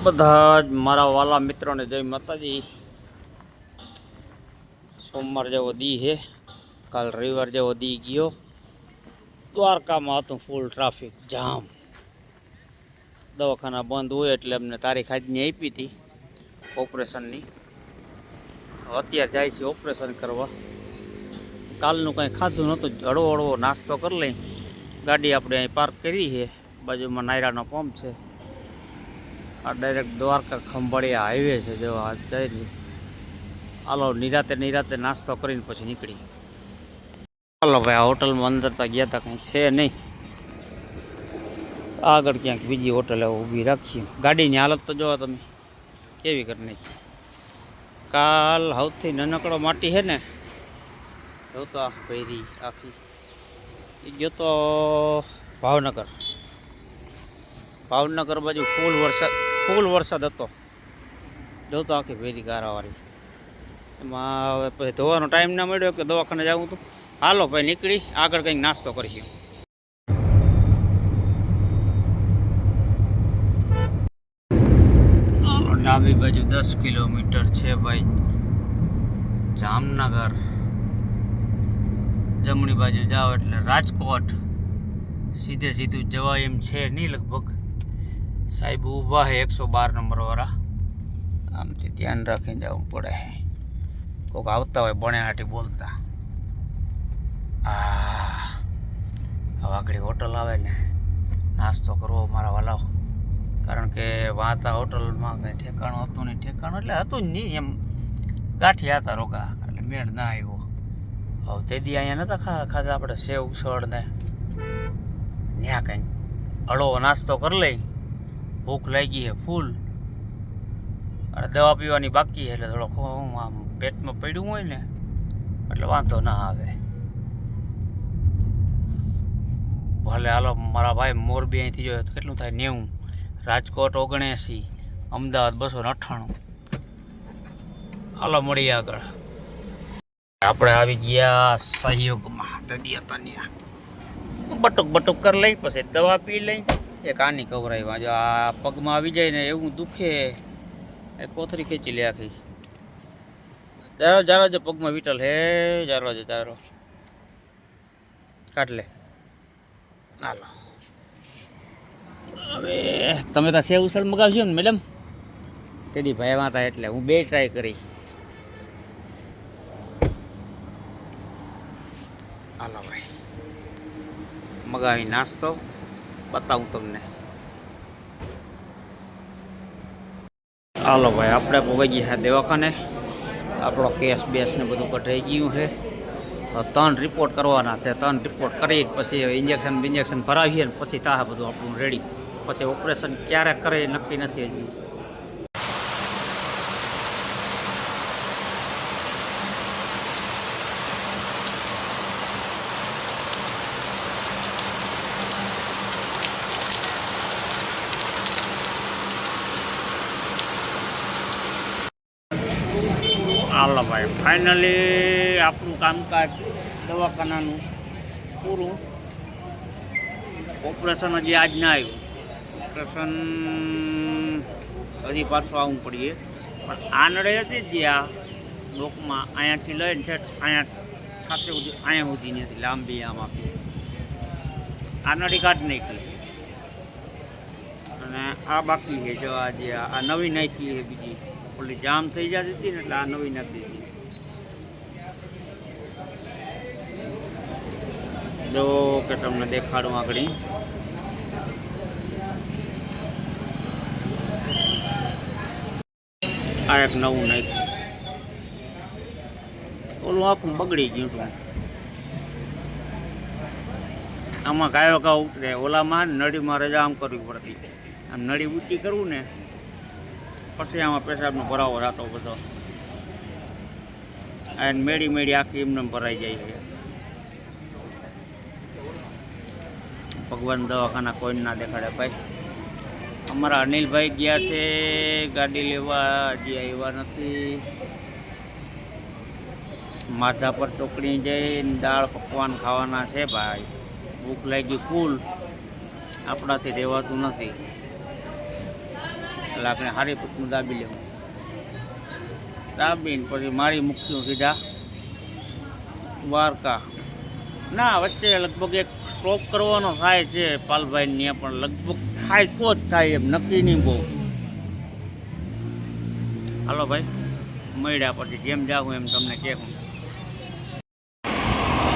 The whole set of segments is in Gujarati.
બધા જ મારા વાલા મિત્રોને જય માતાજી। સોમવાર જેવો દી હે, કાલ રવિવાર જેવો દી ગયો। દ્વારકામાં હતું ફૂલ ટ્રાફિક જામ, દવાખાના બંધ હોય એટલે અમને તારીખ આજની આપી હતી ઓપરેશનની। અત્યારે જાય છે ઓપરેશન કરવા। કાલનું કંઈ ખાધું નહોતું, હળવો હળવો નાસ્તો કરી લઈ। ગાડી આપણે અહીં પાર્ક કરી છે, બાજુમાં નાયરાનો પંપ છે। આ ડાયરેક્ટ દ્વારકા ખંભાળિયા હાઈવે છે, જો આ જઈને હાલો નિરાતે નાસ્તો કરીને પછી નીકળી। ચાલો ભાઈ, આ હોટલમાં અંદર તો ગયા હતા, કંઈ છે નહીં। આગળ ક્યાંક બીજી હોટલ ઊભી રાખીએ। ગાડીની હાલત તો જોવો તમે કેવી કરી નાખી। કાલ સૌથી નાનકડો માટી છે ને, જો તો આ ભેરી આખી એ ગયો તો ભાવનગર બાજુ ફૂલ વરસાદ હતો। જો તો આખી ભેરી ગારાવાળી। એમાં હવે પછી ધોવાનો ટાઈમ ના મળ્યો કે દવાખાને જવું હતું। હાલો ભાઈ નીકળી આગળ કંઈક નાસ્તો કરીએ। ડાબી બાજુ 10 કિલોમીટર છે ભાઈ જામનગર, જમણી બાજુ જાઓ એટલે રાજકોટ। સીધું જવાય એમ છે નહીં લગભગ। સાહેબ ઊભા છે 112 નંબરવાળા, આમથી ધ્યાન રાખીને જવું પડે। કોઈક આવતા હોય બણે હાટી બોલતા। હવે આગળ હોટલ આવે ને નાસ્તો કરવો મારા વાલાઓ, કારણ કે વાતા હોટલમાં કંઈ ઠેકાણું હતું નહીં। ઠેકાણું એટલે હતું જ નહીં, એમ ગાંઠિયા હતા રોગા, એટલે મેળ ના આવ્યો। હવે તે દી અહીંયા નહોતા ખાધા આપણે સેવ ઉસળ ને, ત્યાં કંઈક હળવો નાસ્તો કરી લઈ। ભૂખ લાગી છે ફૂલ, અને દવા પીવાની બાકી છે, એટલે થોડોક આમ પેટમાં પડ્યું હોય ને એટલે વાંધો ના આવે। ભલે હાલો મારા ભાઈ, મોરબી અહીંથી જોઈએ તો કેટલું થાય 90, રાજકોટ 79, અમદાવાદ 298। હાલો મળીએ આગળ। આપણે આવી ગયા સહયોગમાં, દદી હતા ત્યાં બટુક કરી લઈ, પછી દવા પી લઈ। એક આની કવરાઈ જો આ પગમાં આવી જાય ને એવું દુખે, એ કોથરી ખેંચી લે આખી। જારો જો પગમાં વિટલ હે, જારો કાઢ લે। હાલો હવે તમે તો સેવ ઉસળ મગાવશો ને મેડમ? તેદી ભાઈ વાતા એટલે હું 2 ટ્રાય કરી। હાલો ભાઈ મગાવી નાસ્તો બતાવું તમને। હાલો ભાઈ આપણે પહોંચી ગયા દવાખાને। આપણો કેસ બેસ ને બધું કઢાઈ ગયું છે। 3 રિપોર્ટ કરવાના છે, 3 રિપોર્ટ કરી પછી ઇન્જેક્શન ભરાવીએ ને પછી તાહ બધું આપણું રેડી। પછી ઓપરેશન ક્યારે કરે નક્કી નથી હજી। હાલો ભાઈ ફાઇનલી આપણું કામકાજ દવાખાનાનું પૂરું। ઓપરેશન હજી આજ ના આવ્યું, ઓપરેશન હજી પાછું આવવું પડીએ। પણ આનડે હતી જ આ ડોકમાં, અહીંયાથી લઈને છે અહીંયા છાતે સુધી, અહીંયા સુધી નથી લાંબી આમ આપી આનડી કાઢ નાખી। અને આ બાકી છે, જો આજે આ નવી નાખી છે, બીજી ઓલી જામ થઈ જતી હતી ને એટલે આ નવી નાખી દીધી। જો કે તમને દેખાડું આગળ, આ એક નવું નાખ્યું, ઓલું આખું બગડી ગયું હતું। આમાં ગાયો ઘા ઉતરે, ઓલામાં નળીમાં રજા આમ કરવી પડતી, આમ નળી ઊંચી કરવું ને પછી આમાં પેશાબનો ભરાવો થતો બધો, આ મેળી આખી એમને ભરાઈ જાય છે। ભગવાન દવાખાના કોઈ ના દેખાડે ભાઈ। અમારા અનિલભાઈ ગયા છે ગાડી લેવા, હજી આવ્યા નથી। માથા પર ટોકડી જઈને દાળ પકવાન ખાવાના છે ભાઈ। ભૂખ લાગી ફૂલ, આપણાથી રહેવાતું નથી। એટલે આપણે હારી પટનું દાબી લેવું, દાબીને પછી મારી મૂક્યું સીધા દ્વારકા. ના, વચ્ચે લગભગ એક સ્ટોપ કરવાનો થાય છે પાલભાઈને, પણ લગભગ થાય તો જ થાય, એમ નક્કી નહીં બહુ. હાલો ભાઈ, મળ્યા પછી જેમ જાઉં એમ તમને કહેવું.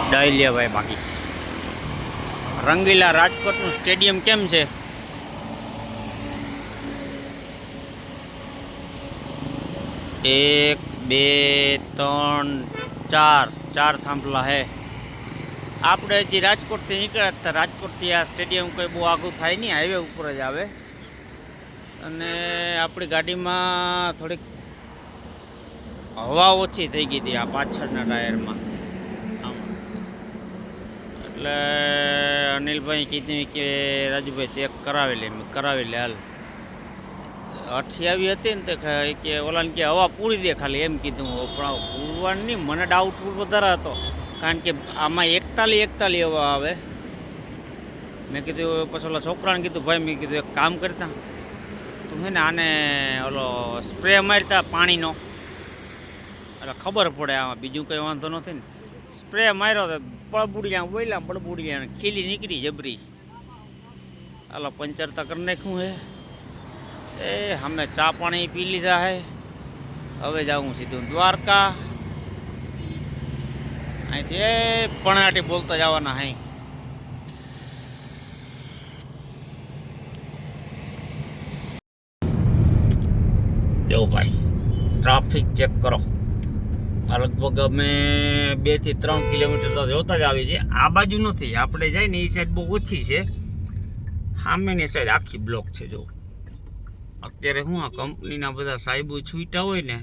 ડાયલિયા ભાઈ, બાકી રંગીલા રાજકોટનું સ્ટેડિયમ કેમ છે? 1 2 3 4 થાંભલા હે. આપણે હજી રાજકોટથી નીકળ્યા હતા, રાજકોટથી આ સ્ટેડિયમ કોઈ બહુ આઘું થાય નહીં, હાઈવે ઉપર જ આવે. અને આપણી ગાડીમાં થોડીક હવા ઓછી થઈ ગઈ હતી આ પાછળના ટાયરમાં. એટલે અનિલભાઈ કીધું કે રાજુભાઈ ચેક કરાવી લે. મેં કરાવી લે હાલ. 28 હતી ને તે કે ઓલાને કે હવા પૂરી દે ખાલી, એમ કીધું. પણ પૂરવાની નહીં, મને ડાઉટફુલ વધારે હતો, કારણ કે આમાં 41 હવા આવે. મેં કીધું, પછી ઓલા છોકરાને કીધું, ભાઈ મેં કીધું એક કામ કરતા તું છે ને આને ઓલો સ્પ્રે મારતા પાણીનો, એટલે ખબર પડે આમાં બીજું કંઈ વાંધો નથી ને. સ્પ્રે માર્યો તો બળબુડિયા બોલ્યા, બળબુડિયા ખીલી નીકળી જબરી. હાલો પંચર તો કરી નાખ્યું હે. એ અમે ચા પાણી પી લીધા હે. હવે જાઉં સીધું દ્વારકા. અહીંથી એ પણાટી બોલતા જવાના હે. જો ભાઈ, ટ્રાફિક ચેક કરો. આ લગભગ અમે 2 થી 3 કિલોમીટર તો જોતા જ આવી છે. આ બાજુ નથી, આપણે જાય ને એ સાઈડ બહુ ઓછી છે, સામેની સાઈડ આખી બ્લોક છે. જો અત્યારે હું આ કંપનીના બધા સાહેબો છૂટા હોય ને,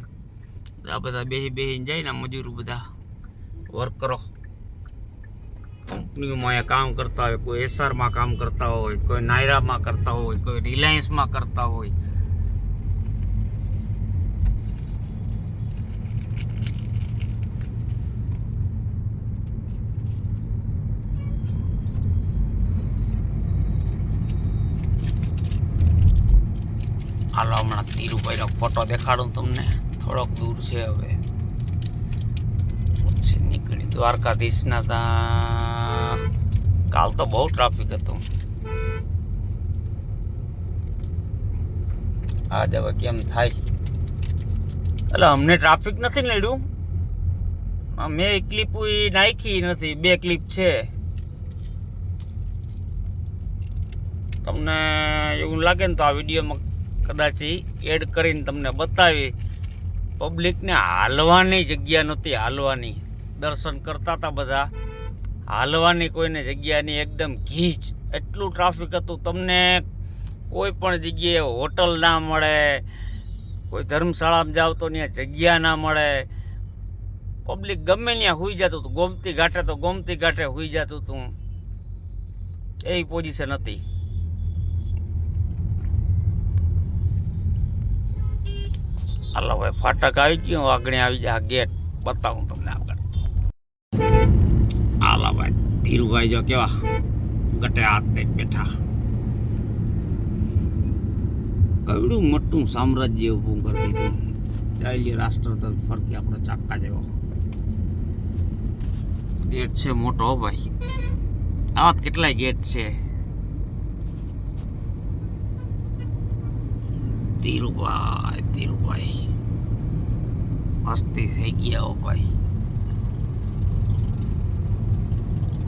આ બધા બેહીને જાય ને મજૂરો, બધા વર્કરો કંપનીઓમાં અહીંયા કામ કરતા હોય. કોઈ એસઆરમાં કામ કરતા હોય, કોઈ નાયરામાં કરતા હોય, કોઈ રિલાયન્સમાં કરતા હોય. હાલો હમણાં ધીરુભાઈનો ફોટો દેખાડું તમને, થોડોક દૂર છે. હવે પછી નીકળી દ્વારકાધીશના ત્યાં. કાલ તો બહુ ટ્રાફિક હતું, આજ હવે કેમ થાય. એટલે અમને ટ્રાફિક નથી નડ્યું, મેં ક્લિપ નાખી નથી, 2 ક્લિપ છે. તમને એવું લાગે ને તો આ વિડીયોમાં કદાચ એડ કરીને તમને બતાવી. પબ્લિકને હાલવાની જગ્યા નહોતી, હાલવાની. દર્શન કરતા હતા બધા, હાલવાની કોઈને જગ્યા નહીં, એકદમ ગીચ. એટલું ટ્રાફિક હતું, તમને કોઈ પણ જગ્યાએ હોટલ ના મળે, કોઈ ધર્મશાળામાં જાવ તો ત્યાં જગ્યા ના મળે. પબ્લિક ગમે ત્યાં સૂઈ જતું હતું, ગોમતી ઘાટે તો ગોમતી ઘાટે સૂઈ જતું હતું, એવી પોઝિશન હતી. હાલો ભાઈ, ફાટક આવી ગયું, આગળ આવી જાય ગેટ, બતાવું તમને આગળ. હાલા ભાઈ, ધીરુભાઈ જો કેવા ગટે હાથ દઈ બેઠા. કવડું મોટું સામ્રાજ્ય ઊભું કરી દીધું. ચાલીએ રાષ્ટ્ર તરફ ફરતી આપણો ચાકા જેવો ગેટ છે મોટો. ભાઈ આવા કેટલાય ગેટ છે. ધીરુભાઈ મસ્તી થઈ ગયા હો ભાઈ.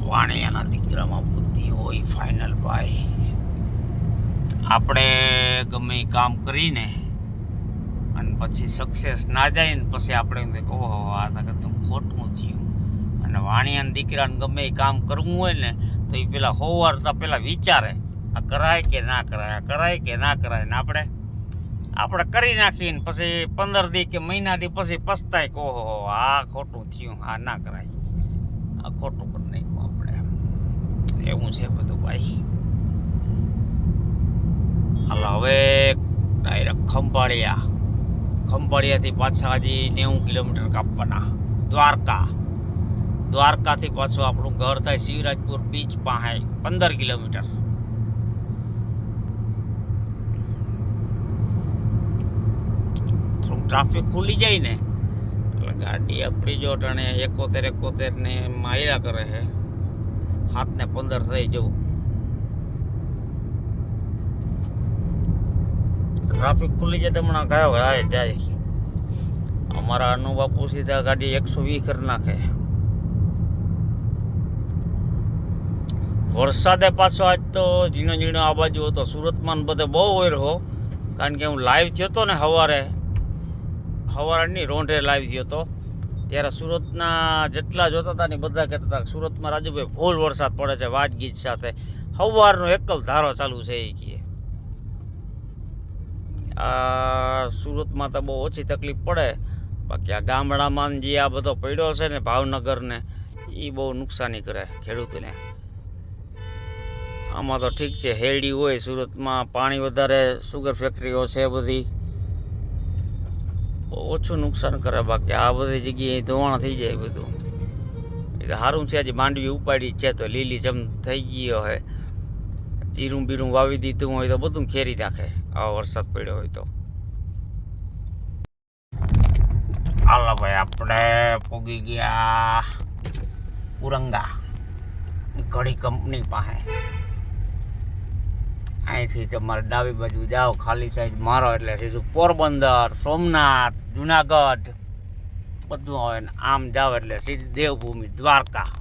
વાણિયાના દીકરામાં બુદ્ધિ હોય ફાઇનલ ભાઈ. આપણે ગમે એ કામ કરીને અને પછી સક્સેસ ના જાય ને પછી આપણે ઓહો આ તો ખોટું થયું. અને વાણિયાના દીકરાને ગમે એ કામ કરવું હોય ને તો એ પેલા હોવારતા પેલા વિચારે આ કરાય કે ના કરાય, આ કરાય કે ના કરાય. ને આપણે કરી નાખીને પછી 15 દી કે મહિના દી પછી પસ્તાય કે ઓહો આ ખોટું થયું, આ ના કરાય, આ ખોટું કરી નાખ્યું આપણે. એવું છે બધું ભાઈ. હાલ હવે ડાયરેક્ટ ખંભાળિયાથી પાછા હજી 90 કિલોમીટર કાપવાના. દ્વારકાથી પાછું આપણું ઘર થાય શિવરાજપુર બીચ પાસે 15 કિલોમીટર. ટ્રાફિક ખુલી જાય ને એટલે ગાડી આપણી જો ટાણે 71 ને માયરા કરે છે, 7 ને 15 થઈ જવું. ટ્રાફિક ખુલી જાય તો હમણાં કયો જાય. અમારા અનુબાપુ સીધા ગાડી 120 કરી નાખે. વરસાદે પાછો આજ તો ઝીણો ઝીણો આ બાજુ હતો. સુરતમાં બધે બહુ ઓયરો, કારણ કે હું લાઈવ થયો હતો ને સવારે નહીં, રોંઢે લાઈવ થયો હતો ત્યારે સુરતના જેટલા જોતા હતા ને બધા કહેતા હતા સુરતમાં રાજુભાઈ ફૂલ વરસાદ પડે છે વાજ ગીત સાથે. સવારનો એકલ ધારો ચાલુ છે એ કહે. આ સુરતમાં તો બહુ ઓછી તકલીફ પડે, બાકી આ ગામડામાં જે આ બધો પડ્યો છે ને ભાવનગરને, એ બહુ નુકસાની કરે ખેડૂતોને. આમાં તો ઠીક છે, હેરડી હોય સુરતમાં, પાણી વધારે, સુગર ફેક્ટરીઓ છે બધી, બહુ ઓછું નુકસાન કરે. બાકી આ બધી જગ્યાએ ધોવાણ થઈ જાય બધું. એ તો સારું છે, આજે માંડવી ઉપાડી છે તો લીલી જમ થઈ ગઈ હોય. જીરું બીરું વાવી દીધું હોય તો બધું ખેરી નાખે આવો વરસાદ પડ્યો હોય તો. હાલો ભાઈ, આપણે પોગી ગયા ઉરંગા ઘડી કંપની પાસે. અહીંથી તમારે ડાબી બાજુ જાઓ, ખાલી સાઈડ મારો એટલે સીધું પોરબંદર, સોમનાથ, જુનાગઢ બધું આવે ને આમ જાઓ એટલે સીધી દેવભૂમિ દ્વારકા.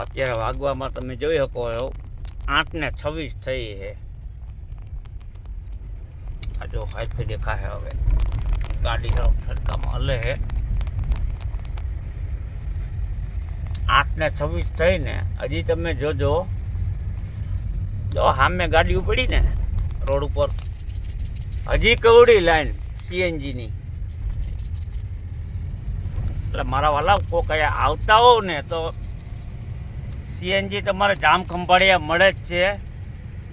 અત્યારે વાગવામાં તમે જોઈ શકો 8:26 થઈ છે. આ જો હાઈફે દેખાશે હવે, ગાડી સડકામાં હલે છે. 8:26 થઈ ને હજી તમે જોજો, જો સામે ગાડી ઉપડી ને રોડ ઉપર, હજી કવડી લાઈન સીએનજીની. એટલે મારા વાલા કોક અહીંયા આવતા હોવ ને તો સીએનજી તમારે જામ ખંભાળિયા મળે જ છે,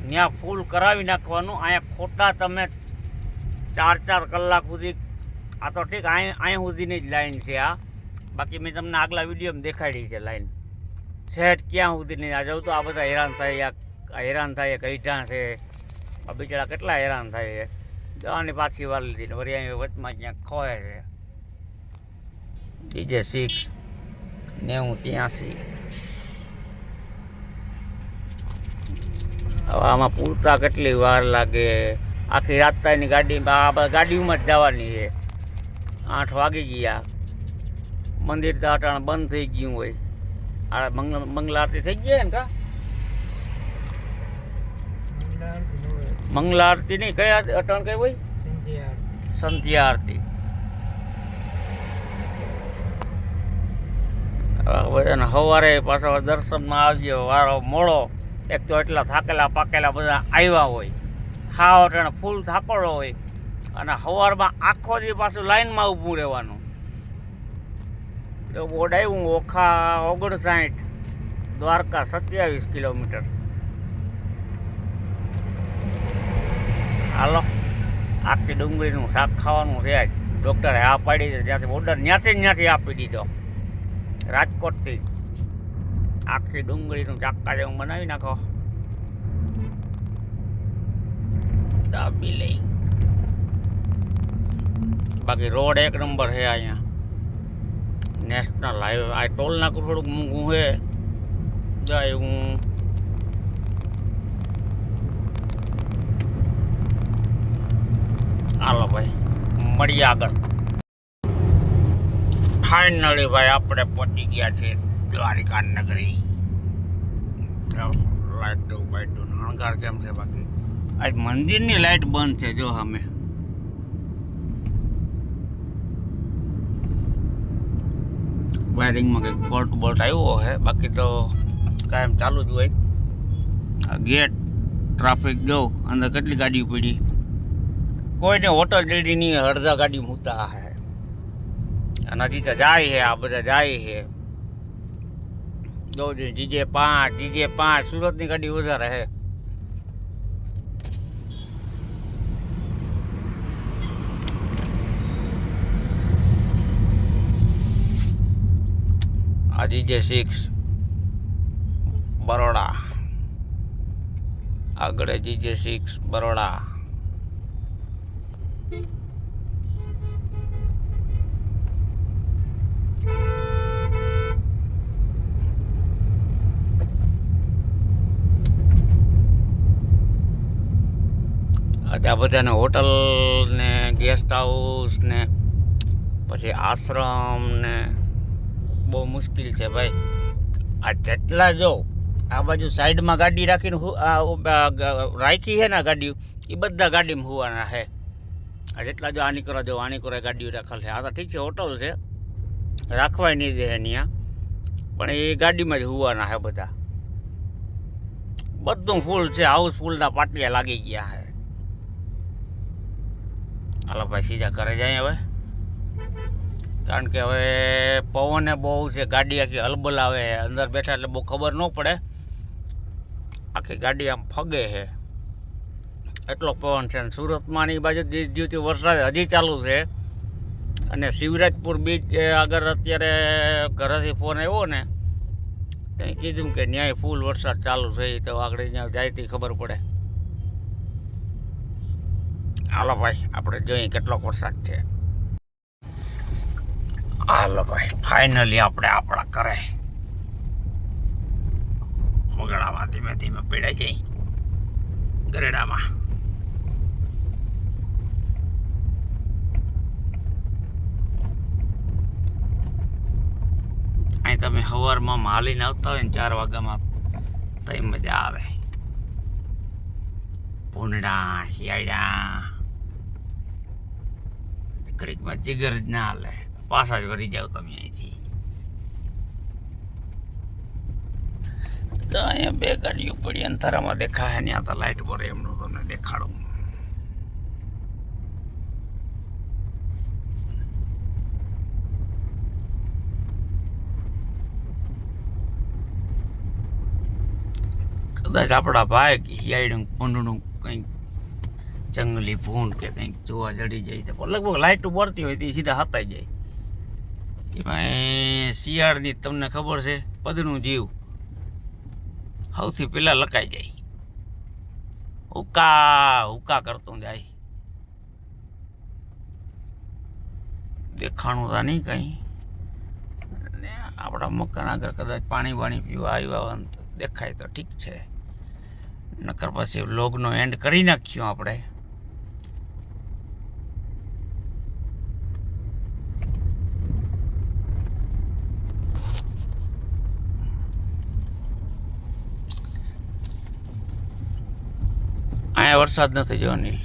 ત્યાં ફૂલ કરાવી નાખવાનું. અહીંયા ખોટા તમે 4 કલાક સુધી, આ તો ઠીક અહીં સુધીની જ લાઈન છે આ, બાકી મેં તમને આગલા વિડીયોમાં દેખાડી છે લાઈન સેટ ક્યાં સુધીની. આ જવું તો આ બધા હેરાન થાય કઈઠા છે, આ બિચારા કેટલા હેરાન થાય છે. જવાની પાછી વાર લીધી ને વળી અહીં વચમાં ક્યાંક ખોય છે. DJ 6 9083. હવે આમાં પૂરતા કેટલી વાર લાગે? આખી રાત તાની ગાડીમાં જ જવાની છે. 8 વાગી ગયા, મંદિર તો અટાણ બંધ થઈ ગયું હોય. આ મંગલા આરતી થઈ ગઈ ને કા? મંગલા આરતી નહીં, કઈ આરતી અટાણ કઈ હોય? સંધ્યા આરતી. બધાને સવારે પાછા દર્શનમાં આવજે, વારો મોડો. એક તો એટલા થાકેલા પાકેલા બધા આવ્યા હોય, ખાવ અટાણે ફૂલ થાકોડો હોય, અને સવારમાં આખો દી પાછું લાઈનમાં ઊભું રહેવાનું. તો બોર્ડ આવ્યું ઓખા 59, દ્વારકા 27 કિલોમીટર. હાલો, આખી ડુંગળીનું શાક ખાવાનું છે. ડૉક્ટરે આ પાડી છે, જ્યાંથી ઓર્ડર ત્યાંથી આપી દીધો, રાજકોટથી. આખી ડુંગળીનું ચાક્કા જેવું બનાવી નાખો, દાબી લઈ. બાકી રોડ એક નંબર છે અહીંયા, નેશનલ હાઈવે. આ ટોલ નાકું થોડુંક મોંઘું છે, જાય હું હાલો ભાઈ મળીએ આગળ. ફાઇનલી ભાઈ આપણે પહોંચી ગયા છે દ્વારિકા નગરી. લાઈટો બાઈટો શણગાર કેમ છે? બાકી આજ મંદિરની લાઈટ બંધ છે જો સામે. વાયરિંગમાં કંઈક ફોલ્ટ બોલ્ટ આવ્યો છે, બાકી તો કાયમ ચાલુ જ હોય. ગેટ ટ્રાફિક જો અંદર કેટલી ગાડીઓ પડી. કોઈને હોટલ જલ્દી નહીં, અડધા ગાડી મૂકતા હે. અને હજી તો જાય છે, આ બધા જાય છે. જો DJ 5 સુરતની ગાડી વધારે છે. આ DJ 6 બરોડા, આગળ DJ 6 બરોડા. આ બધાને હોટલ ને ગેસ્ટ હાઉસ ને પછી આશ્રમ ને બહુ મુશ્કેલ છે ભાઈ. આ જેટલા જો આ બાજુ સાઈડમાં ગાડી રાખીને રાખી છે ને ગાડીઓ, એ બધા ગાડીમાં હોવાના છે. આ જેટલા જો આની કરો ગાડીઓ રાખેલ છે. આ તો ઠીક છે હોટલ છે, રાખવાય નહીં દે ત્યાં, પણ એ ગાડીમાં જ હોવાના છે બધા. બધું ફૂલ છે, હાઉસફુલના પાટિયા લાગી ગયા છે. હાલો ભાઈ સીધા ઘરે જાય હવે, કારણ કે હવે પવને બહુ છે, ગાડી આખી હલબલ આવે, અંદર બેઠા એટલે બહુ ખબર ન પડે, આખી ગાડી આમ ફગે છે એટલો પવન છે. સુરતમાં ની બાજુ દિવસથી વરસાદ હજી ચાલુ છે. અને શિવરાજપુર બીચ આગળ અત્યારે ઘરેથી ફોન આવ્યો ને, ત્યાં કીધું કે ન્યાય ફૂલ વરસાદ ચાલુ છે, તો આગળ ત્યાં જાય તે ખબર પડે. હાલો ભાઈ આપણે જોઈએ કેટલોક વરસાદ છે. હાલો ભાઈ ફાઇનલી આપણે આપણા ઘરે મગડામાં ધીમે ધીમે પીડાઈ જઈ ગરેડામાં. અહીં તમે સવારમાં હાલીને આવતા હોય ને 4 વાગ્યામાં તો એ મજા આવે. ભૂંડા શિયાળા ઘડીકમાં જીગર જ ના હાલે, પાછા જ વળી જાવ તમે અહીંથી. તો અહીંયા 2 ગાડીઓ પડી અંધારામાં દેખાય, ત્યાં તો લાઇટ પડે એમનું તમને દેખાડું. કદાચ આપણા ભાઈ શિયાળીનું ભૂંડનું કંઈક જંગલી ભૂંડ કે કંઈક જોવા જડી જાય તો લગભગ લાઇટો બળતી હોય તે સીધા હતાઈ જાય. એમાં શિયાળની તમને ખબર છે પદનું જીવ સૌથી પહેલાં લકાઈ જાય, હુકા કરતું જાય. દેખાણું તો નહીં કંઈ. આપણા મકાન આગળ કદાચ પાણી પીવા આવ્યા હોય તો દેખાય તો ઠીક છે, નકર પછી વ્લોગનો એન્ડ કરી નાખ્યો આપણે. અહીંયા વરસાદ નથી જો અનિલ,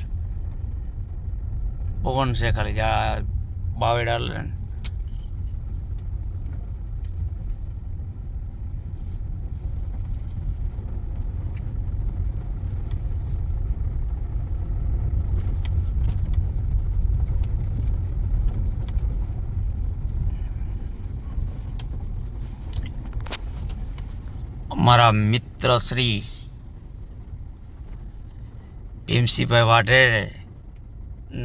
પવન છે ખાલી આ બાવેડા લે. અમારા મિત્ર શ્રી ભીમસિંહભાઈ વાઢેરે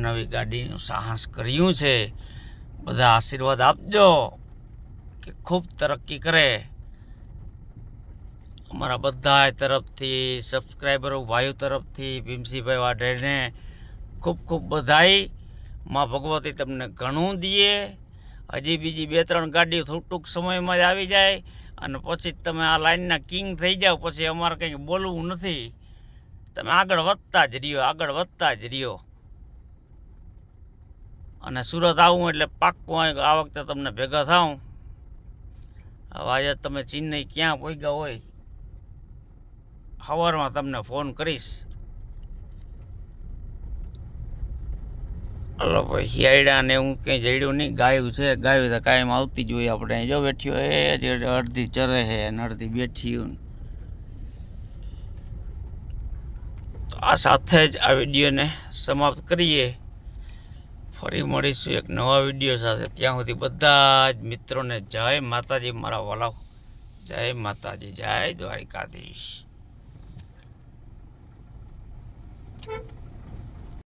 નવી ગાડીનું સાહસ કર્યું છે. બધા આશીર્વાદ આપજો કે ખૂબ તરક્કી કરે. અમારા બધા તરફથી, સબસ્ક્રાઈબરો ભાઈઓ તરફથી ભીમસિંહભાઈ વાઢેરને ખૂબ ખૂબ બધાઈ. માં ભગવતી તમને ઘણું દીએ. હજી બીજી 2-3 ગાડીઓ ટૂંક સમયમાં જ આવી જાય અને પછી તમે આ લાઈનના કિંગ થઈ જાઓ. પછી અમારે કંઈક બોલવું નથી, તમે આગળ વધતા જ રહ્યો. અને સુરત આવું એટલે પાક્કું આ વખતે તમને ભેગા થાઉં. હવે આજે તમે ચેન્નઈ ક્યાં પહોંચ્યા હોય, સવારમાં તમને ફોન કરીશ. હલો ભાઈ શિયાળા ને હું કંઈ જડ્યું નહીં. ગાયું છે, ગાયું તો કાયમ આવતી જ હોય. આપણે જો બેઠ્યો એ જ અડધી ચરે છે અને અડધી બેઠી. તો આ સાથે જ આ વિડીયોને સમાપ્ત કરીએ. ફરી મળીશું એક નવા વિડીયો સાથે. ત્યાં સુધી બધા જ મિત્રોને જય માતાજી મારા વાલાઓ. જય માતાજી, જય દ્વારિકાધીશ.